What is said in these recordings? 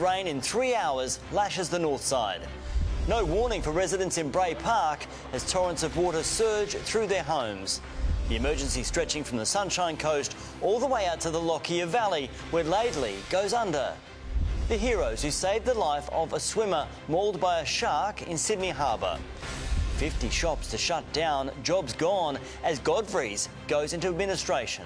of rain in 3 hours lashes the north side. No warning for residents in Bray Park as torrents of water surge through their homes. The emergency stretching from the Sunshine Coast all the way out to the Lockyer Valley, where Laidley goes under. The heroes who saved the life of a swimmer mauled by a shark in Sydney Harbour. 50 shops to shut down, jobs gone as Godfrey's goes into administration.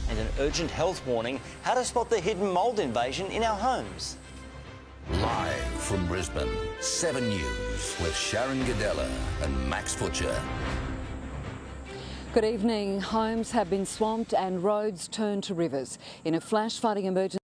And an urgent health warning, how to spot the hidden mould invasion in our homes. Live from Brisbane, 7 News with Sharon Gadella and Max Futcher. Good evening. Homes have been swamped and roads turned to rivers in a flash flooding emergency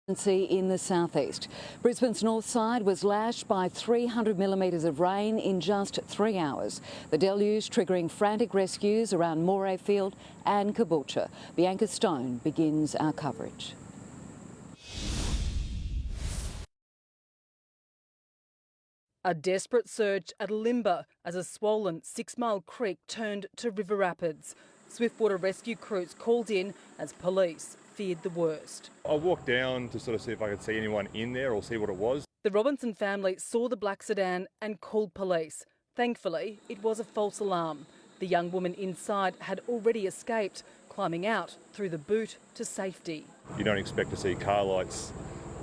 in the southeast. Brisbane's north side was lashed by 300 millimetres of rain in just 3 hours. The deluge triggering frantic rescues around Morayfield and Caboolture. Bianca Stone begins our coverage. A desperate search at Limber as a swollen 6 Mile Creek turned to river rapids. Swiftwater rescue crews called in as police feared the worst. I walked down to sort of see if I could see anyone in there or see what it was. The Robinson family saw the black sedan and called police. Thankfully, it was a false alarm. The young woman inside had already escaped, climbing out through the boot to safety. You don't expect to see car lights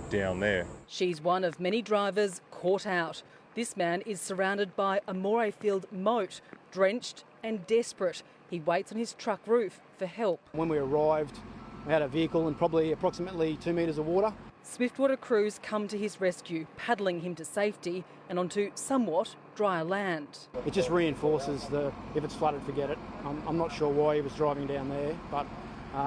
down there. She's one of many drivers caught out. This man is surrounded by a Morayfield moat, drenched and desperate. He waits on his truck roof for help. When we arrived, we had a vehicle and probably approximately 2 metres of water. Swiftwater crews come to his rescue, paddling him to safety and onto somewhat drier land. It just reinforces if it's flooded, forget it. I'm not sure why he was driving down there, but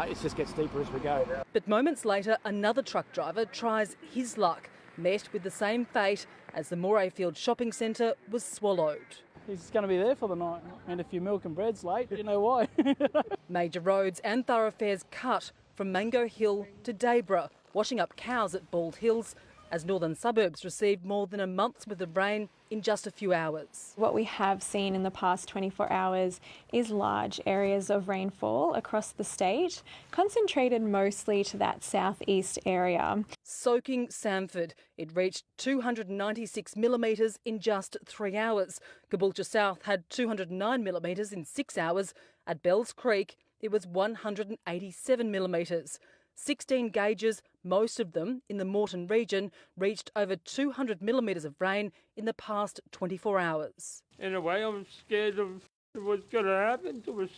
it just gets deeper as we go. But moments later, another truck driver tries his luck, met with the same fate as the Morayfield shopping centre was swallowed. He's going to be there for the night, and if your milk and bread's late, you know why. Major roads and thoroughfares cut from Mango Hill to Dayborough, washing up cows at Bald Hills, as northern suburbs received more than a month's worth of rain in just a few hours. What we have seen in the past 24 hours is large areas of rainfall across the state, concentrated mostly to that southeast area. Soaking Samford, it reached 296 millimetres in just 3 hours. Caboolture South had 209 millimetres in 6 hours. At Bells Creek, it was 187 millimetres. 16 gauges, most of them in the Moreton region, reached over 200 millimetres of rain in the past 24 hours. In a way, I'm scared of what's going to happen to us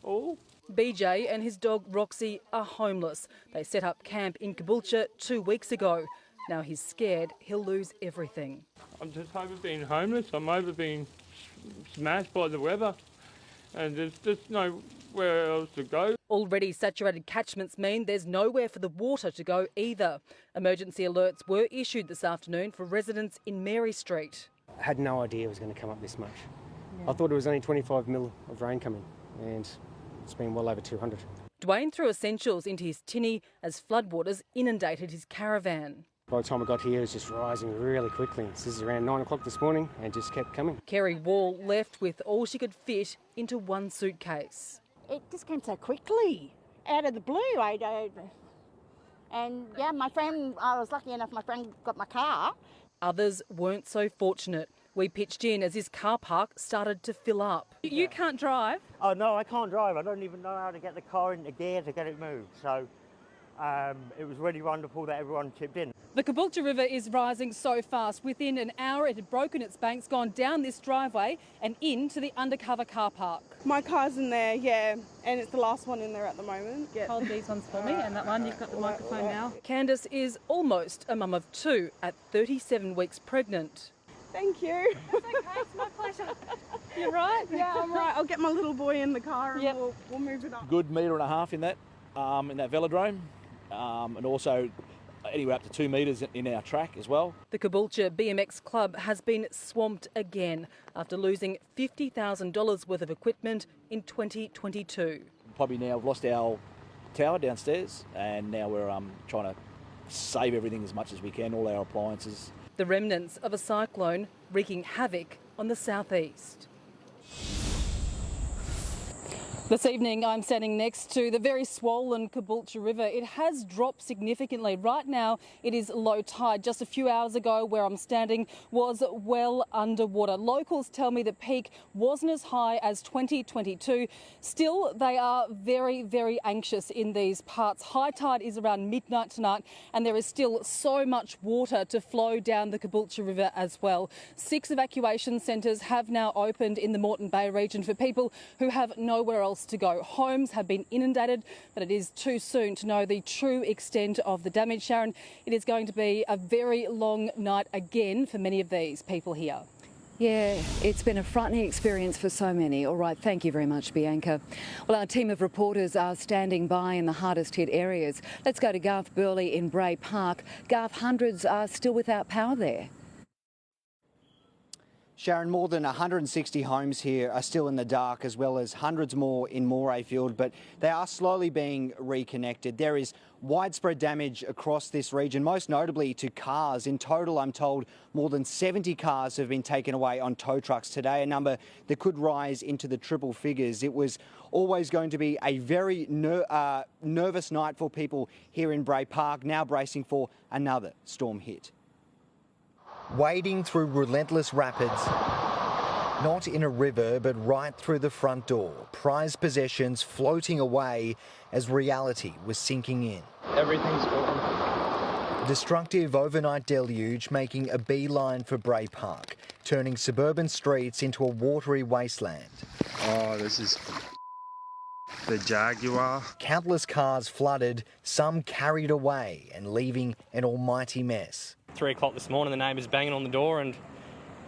all. BJ and his dog Roxy are homeless. They set up camp in Caboolture 2 weeks ago. Now he's scared he'll lose everything. I'm just over being homeless. I'm over being smashed by the weather. And there's just nowhere else to go. Already saturated catchments mean there's nowhere for the water to go either. Emergency alerts were issued this afternoon for residents in Mary Street. I had no idea it was going to come up this much. Yeah. I thought it was only 25 mil of rain coming, and it's been well over 200. Dwayne threw essentials into his tinny as floodwaters inundated his caravan. By the time I got here, it was just rising really quickly. This is around 9 o'clock this morning and just kept coming. Kerry Wall left with all she could fit into one suitcase. It just came so quickly, out of the blue. And yeah, I was lucky enough my friend got my car. Others weren't so fortunate. We pitched in as his car park started to fill up. You can't drive? Oh no, I can't drive. I don't even know how to get the car into gear to get it moved. So it was really wonderful that everyone chipped in. The Caboolture River is rising so fast. Within an hour, it had broken its banks, gone down this driveway and into the undercover car park. My car's in there, yeah, and it's the last one in there at the moment. Yeah. Hold these ones for me, and that one, you've got the microphone now. Candice is almost a mum of two at 37 weeks pregnant. Thank you. It's okay, it's my pleasure. You're right? Yeah, I'm right. I'll get my little boy in the car and we'll move it up. Good metre and a half in that velodrome, and also anywhere up to 2 metres in our track as well. The Caboolture BMX Club has been swamped again after losing $50,000 worth of equipment in 2022. Probably now we've lost our tower downstairs, and now we're trying to save everything as much as we can, all our appliances. The remnants of a cyclone wreaking havoc on the southeast. This evening, I'm standing next to the very swollen Caboolture River. It has dropped significantly. Right now, it is low tide. Just a few hours ago, where I'm standing was well underwater. Locals tell me the peak wasn't as high as 2022. Still, they are very, very anxious in these parts. High tide is around midnight tonight, and there is still so much water to flow down the Caboolture River as well. 6 evacuation centres have now opened in the Moreton Bay region for people who have nowhere else to go. Homes have been inundated, but it is too soon to know the true extent of the damage. Sharon, it is going to be a very long night again for many of these people here. Yeah, it's been a frightening experience for so many. All right, thank you very much, Bianca. Well, our team of reporters are standing by in the hardest hit areas. Let's go to Garth Burley in Bray Park. Garth, hundreds are still without power there. Sharon, more than 160 homes here are still in the dark, as well as hundreds more in Morayfield, but they are slowly being reconnected. There is widespread damage across this region, most notably to cars. In total, I'm told more than 70 cars have been taken away on tow trucks today, a number that could rise into the triple figures. It was always going to be a very nervous night for people here in Bray Park, now bracing for another storm hit. Wading through relentless rapids, not in a river, but right through the front door. Prized possessions floating away as reality was sinking in. Everything's gone. Destructive overnight deluge making a beeline for Bray Park, turning suburban streets into a watery wasteland. Oh, this is the Jaguar. Countless cars flooded, some carried away and leaving an almighty mess. 3 o'clock this morning, the neighbour's banging on the door and,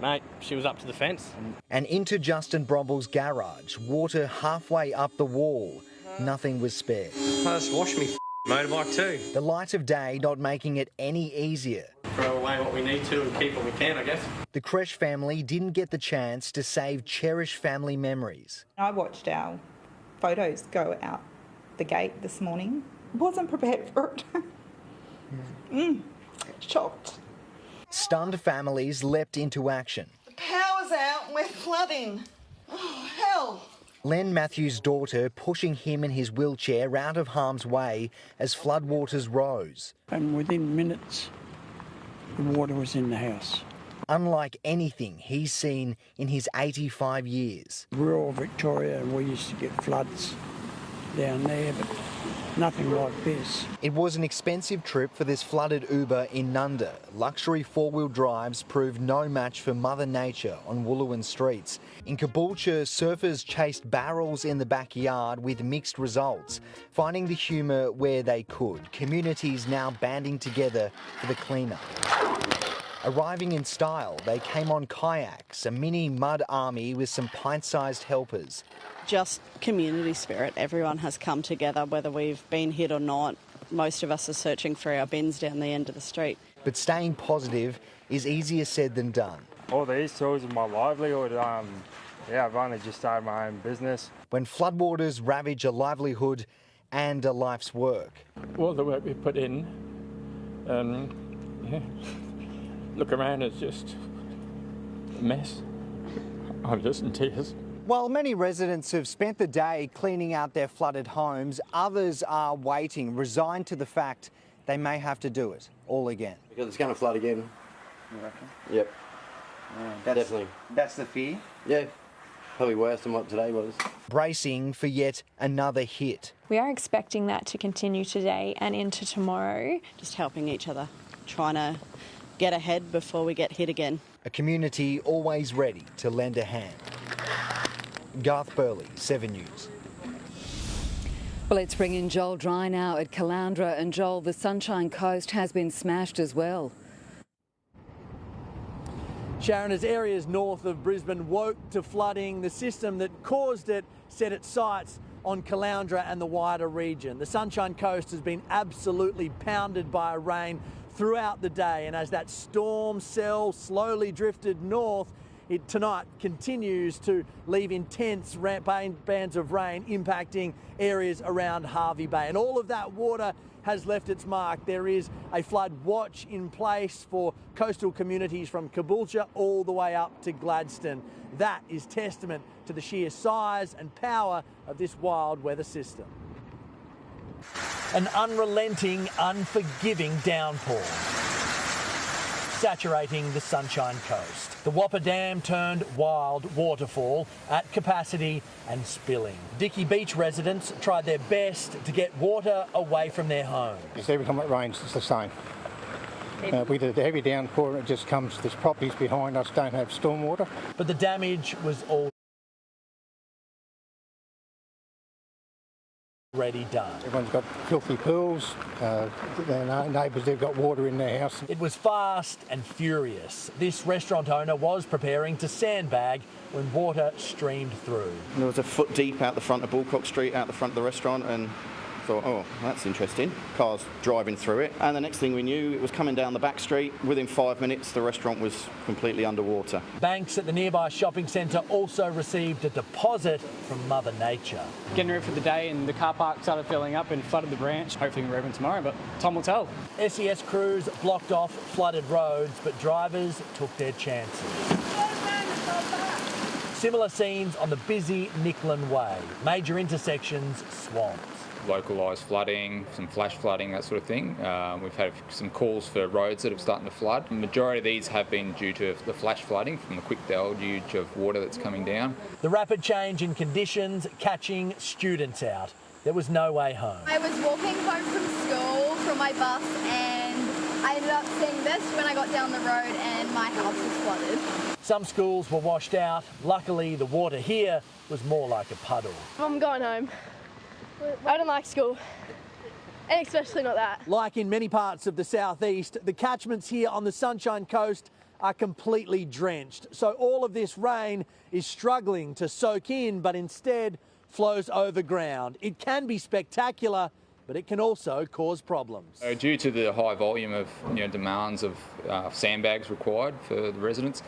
mate, she was up to the fence. And into Justin Bromble's garage, water halfway up the wall. Nothing was spared. I just washed me motorbike too. The light of day not making it any easier. Throw away what we need to and keep what we can, I guess. The Kresh family didn't get the chance to save cherished family memories. I watched our photos go out the gate this morning. Wasn't prepared for it. Shocked. Stunned families leapt into action. The power's out and we're flooding. Oh, hell. Len Matthews' daughter pushing him in his wheelchair out of harm's way as floodwaters rose. And within minutes, the water was in the house. Unlike anything he's seen in his 85 years. Rural Victoria, we used to get floods down there, but nothing like this. It was an expensive trip for this flooded Uber in Nunda. Luxury four-wheel drives proved no match for Mother Nature on Wooloowin streets. In Caboolture, surfers chased barrels in the backyard with mixed results, finding the humour where they could. Communities now banding together for the cleanup. Arriving in style, they came on kayaks, a mini mud army with some pint-sized helpers. Just community spirit. Everyone has come together, whether we've been hit or not. Most of us are searching for our bins down the end of the street. But staying positive is easier said than done. All these tools are my livelihood. I've only just started my own business. When floodwaters ravage a livelihood and a life's work. All the work we put in, look around, it's just a mess. I'm just in tears. While many residents have spent the day cleaning out their flooded homes, others are waiting, resigned to the fact they may have to do it all again. Because it's going to flood again. You reckon? Yep. Yeah, definitely. That's the fear? Yeah. Probably worse than what today was. Bracing for yet another hit. We are expecting that to continue today and into tomorrow. Just helping each other, trying to get ahead before we get hit again. A community always ready to lend a hand. Garth Burley, 7 News. Well, let's bring in Joel Dry now at Caloundra. And Joel, the Sunshine Coast has been smashed as well. Sharon, as areas north of Brisbane woke to flooding, the system that caused it set its sights on Caloundra and the wider region. The Sunshine Coast has been absolutely pounded by rain throughout the day, and as that storm cell slowly drifted north, it tonight continues to leave intense bands of rain impacting areas around Hervey Bay. And all of that water has left its mark. There is a flood watch in place for coastal communities from Caboolture all the way up to Gladstone. That is testament to the sheer size and power of this wild weather system. An unrelenting, unforgiving downpour saturating the Sunshine Coast. The Whopper Dam turned wild waterfall at capacity and spilling. Dicky Beach residents tried their best to get water away from their homes. Every time it rains, it's the same. We did a heavy downpour and it just comes, there's properties behind us don't have stormwater. But the damage was already done. Everyone's got filthy pools, their neighbours, they've got water in their house. It was fast and furious. This restaurant owner was preparing to sandbag when water streamed through. There was a foot deep out the front of Bullcock Street, out the front of the restaurant, and thought, oh, that's interesting. Cars driving through it. And the next thing we knew, it was coming down the back street. Within 5 minutes, the restaurant was completely underwater. Banks at the nearby shopping centre also received a deposit from Mother Nature. Getting ready for the day and the car park started filling up and flooded the branch. Hopefully we're open tomorrow, but time will tell. SES crews blocked off flooded roads, but drivers took their chances. Similar scenes on the busy Nicklin Way. Major intersections swamped. Localised flooding, some flash flooding, that sort of thing. We've had some calls for roads that have started to flood. The majority of these have been due to the flash flooding from the quick deluge of water that's coming down. The rapid change in conditions catching students out. There was no way home. I was walking home from school from my bus and I ended up seeing this when I got down the road and my house was flooded. Some schools were washed out. Luckily, the water here was more like a puddle. I'm going home. I don't like school, and especially not that. Like in many parts of the southeast, the catchments here on the Sunshine Coast are completely drenched. So all of this rain is struggling to soak in, but instead flows over ground. It can be spectacular, but it can also cause problems. Due to the high volume of demands of sandbags required for the residents,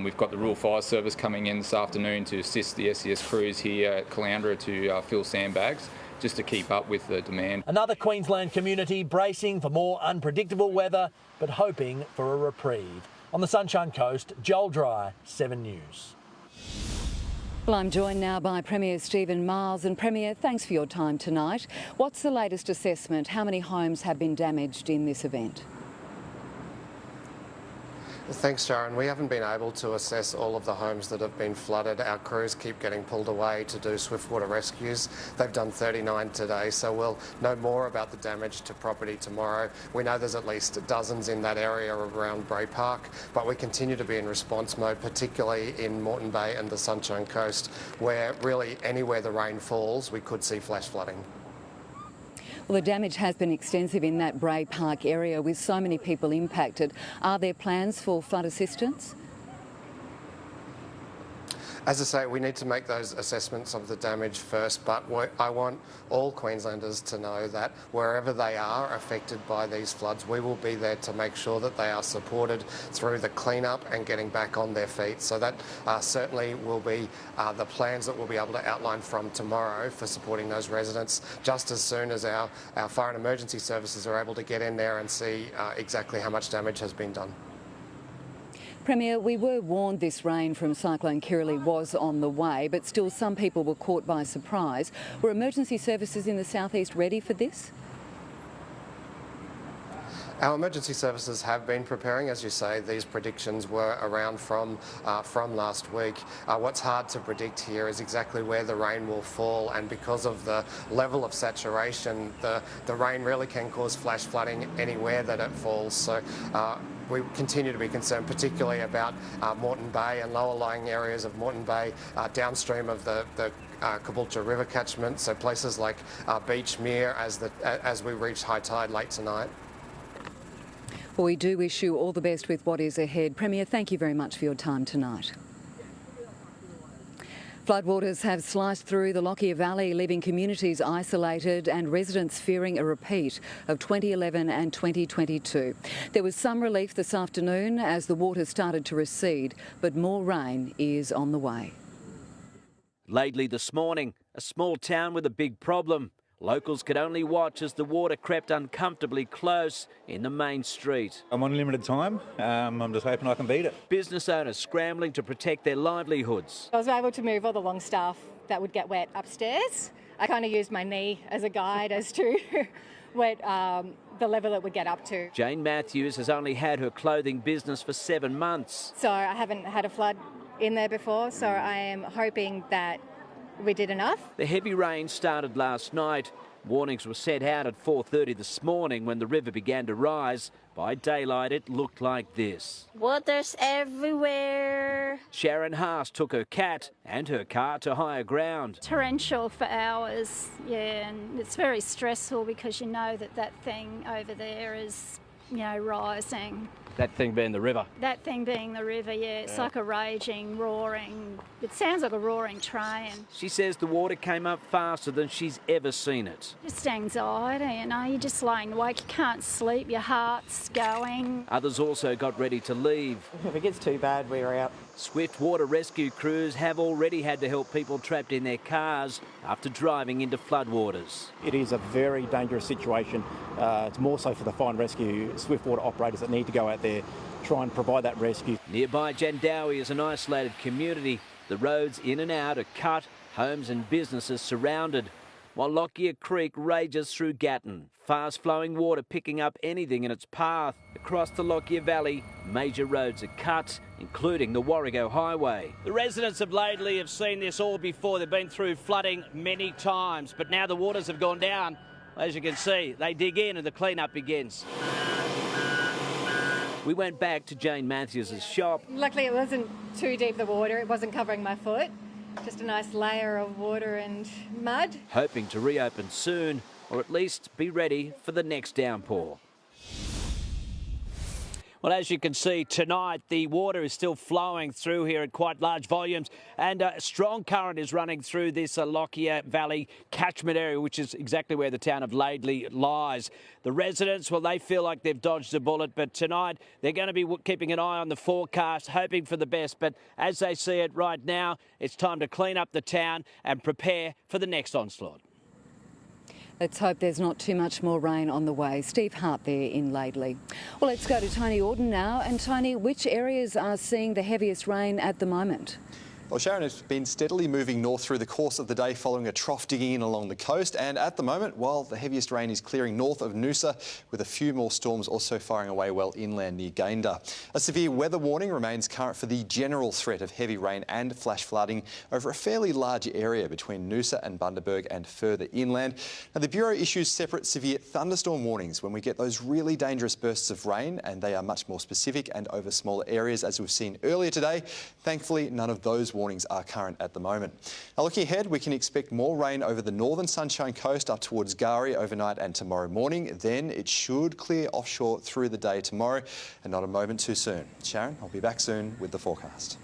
we've got the Rural Fire Service coming in this afternoon to assist the SES crews here at Caloundra to fill sandbags, just to keep up with the demand. Another Queensland community bracing for more unpredictable weather, but hoping for a reprieve. On the Sunshine Coast, Joel Dry, 7 News. Well, I'm joined now by Premier Stephen Miles. And Premier, thanks for your time tonight. What's the latest assessment? How many homes have been damaged in this event? Thanks, Sharon. We haven't been able to assess all of the homes that have been flooded. Our crews keep getting pulled away to do swiftwater rescues. They've done 39 today, so we'll know more about the damage to property tomorrow. We know there's at least dozens in that area around Bray Park, but we continue to be in response mode, particularly in Moreton Bay and the Sunshine Coast, where really anywhere the rain falls, we could see flash flooding. Well, the damage has been extensive in that Bray Park area with so many people impacted. Are there plans for flood assistance? As I say, we need to make those assessments of the damage first, but I want all Queenslanders to know that wherever they are affected by these floods, we will be there to make sure that they are supported through the clean-up and getting back on their feet. So that certainly will be the plans that we'll be able to outline from tomorrow for supporting those residents, just as soon as our fire and emergency services are able to get in there and see exactly how much damage has been done. Premier, we were warned this rain from Cyclone Kirrily was on the way, but still some people were caught by surprise. Were emergency services in the southeast ready for this? Our emergency services have been preparing, as you say. These predictions were around from last week. What's hard to predict here is exactly where the rain will fall, and because of the level of saturation, the rain really can cause flash flooding anywhere that it falls. So we continue to be concerned, particularly about Moreton Bay and lower lying areas of Moreton Bay, downstream of the Caboolture River catchment, so places like Beachmere as we reach high tide late tonight. Well, we do wish you all the best with what is ahead. Premier, thank you very much for your time tonight. Floodwaters have sliced through the Lockyer Valley, leaving communities isolated and residents fearing a repeat of 2011 and 2022. There was some relief this afternoon as the water started to recede, but more rain is on the way. Lately this morning, a small town with a big problem. Locals could only watch as the water crept uncomfortably close in the main street. I'm on limited time. I'm just hoping I can beat it. Business owners scrambling to protect their livelihoods. I was able to move all the long stuff that would get wet upstairs. I kind of used my knee as a guide as to the level it would get up to. Jane Matthews has only had her clothing business for 7 months. So I haven't had a flood in there before, so I am hoping that we did enough. The heavy rain started last night. Warnings were sent out at 4:30 this morning when the river began to rise. By daylight, it looked like this. Water's everywhere. Sharon Haas took her cat and her car to higher ground. Torrential for hours, yeah, and it's very stressful because you know that thing over there is, rising. That thing being the river. That thing being the river, yeah. It's like a raging, roaring. It sounds like a roaring train. She says the water came up faster than she's ever seen it. Just anxiety, you're just lying awake. You can't sleep, your heart's going. Others also got ready to leave. If it gets too bad, we're out. Swift water rescue crews have already had to help people trapped in their cars after driving into floodwaters. It is a very dangerous situation. It's more so for the fire and rescue swift water operators that need to go out there, try and provide that rescue. Nearby Jandowie is an isolated community. The roads in and out are cut, homes and businesses surrounded, while Lockyer Creek rages through Gatton. Fast-flowing water picking up anything in its path. Across the Lockyer Valley, major roads are cut, including the Warrego Highway. The residents of Laidley have seen this all before. They've been through flooding many times, but now the waters have gone down. As you can see, they dig in and the clean-up begins. We went back to Jane Matthews' shop. Luckily it wasn't too deep, the water. It wasn't covering my foot. Just a nice layer of water and mud. Hoping to reopen soon, or at least be ready for the next downpour. Well, as you can see tonight, the water is still flowing through here at quite large volumes, and a strong current is running through this Lockyer Valley catchment area, which is exactly where the town of Laidley lies. The residents, well, they feel like they've dodged a bullet, but tonight they're going to be keeping an eye on the forecast, hoping for the best. But as they see it right now, it's time to clean up the town and prepare for the next onslaught. Let's hope there's not too much more rain on the way. Steve Hart there in Laidley. Well, let's go to Tony Auden now. And Tony, which areas are seeing the heaviest rain at the moment? Well, Sharon, has been steadily moving north through the course of the day following a trough digging in along the coast, and at the moment, while the heaviest rain is clearing north of Noosa, with a few more storms also firing away well inland near Gayndah. A severe weather warning remains current for the general threat of heavy rain and flash flooding over a fairly large area between Noosa and Bundaberg and further inland. Now, the Bureau issues separate severe thunderstorm warnings when we get those really dangerous bursts of rain, and they are much more specific and over smaller areas, as we've seen earlier today. Thankfully, none of those warnings are current at the moment. Now, looking ahead, we can expect more rain over the northern Sunshine Coast up towards Gari overnight and tomorrow morning. Then it should clear offshore through the day tomorrow, and not a moment too soon. Sharon, I'll be back soon with the forecast.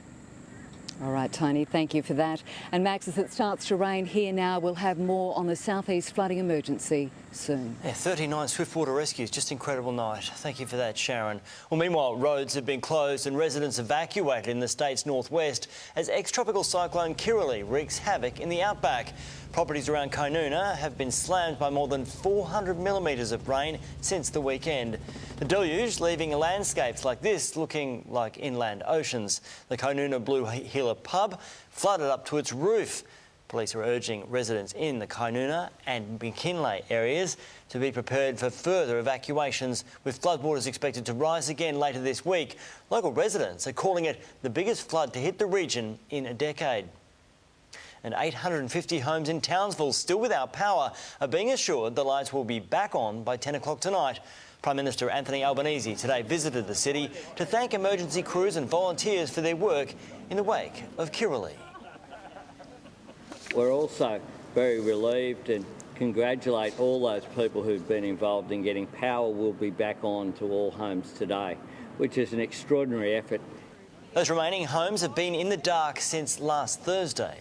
All right, Tony, thank you for that. And Max, as it starts to rain here now, we'll have more on the southeast flooding emergency soon. Yeah, 39 swiftwater rescues, just incredible night. Thank you for that, Sharon. Well, meanwhile, roads have been closed and residents evacuated in the state's northwest as ex-tropical cyclone Kirrily wreaks havoc in the outback. Properties around Kynuna have been slammed by more than 400 millimetres of rain since the weekend. The deluge leaving landscapes like this looking like inland oceans. The Kynuna Blue Heeler pub flooded up to its roof. Police are urging residents in the Kynuna and McKinley areas to be prepared for further evacuations, with floodwaters expected to rise again later this week. Local residents are calling it the biggest flood to hit the region in a decade. And 850 homes in Townsville still without power are being assured the lights will be back on by 10 o'clock tonight. Prime Minister Anthony Albanese today visited the city to thank emergency crews and volunteers for their work in the wake of Kirrily. We're also very relieved and congratulate all those people who've been involved in getting power will be back on to all homes today, which is an extraordinary effort. Those remaining homes have been in the dark since last Thursday.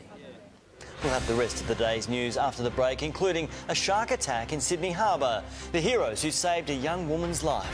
We'll have the rest of the day's news after the break, including a shark attack in Sydney Harbour, the heroes who saved a young woman's life.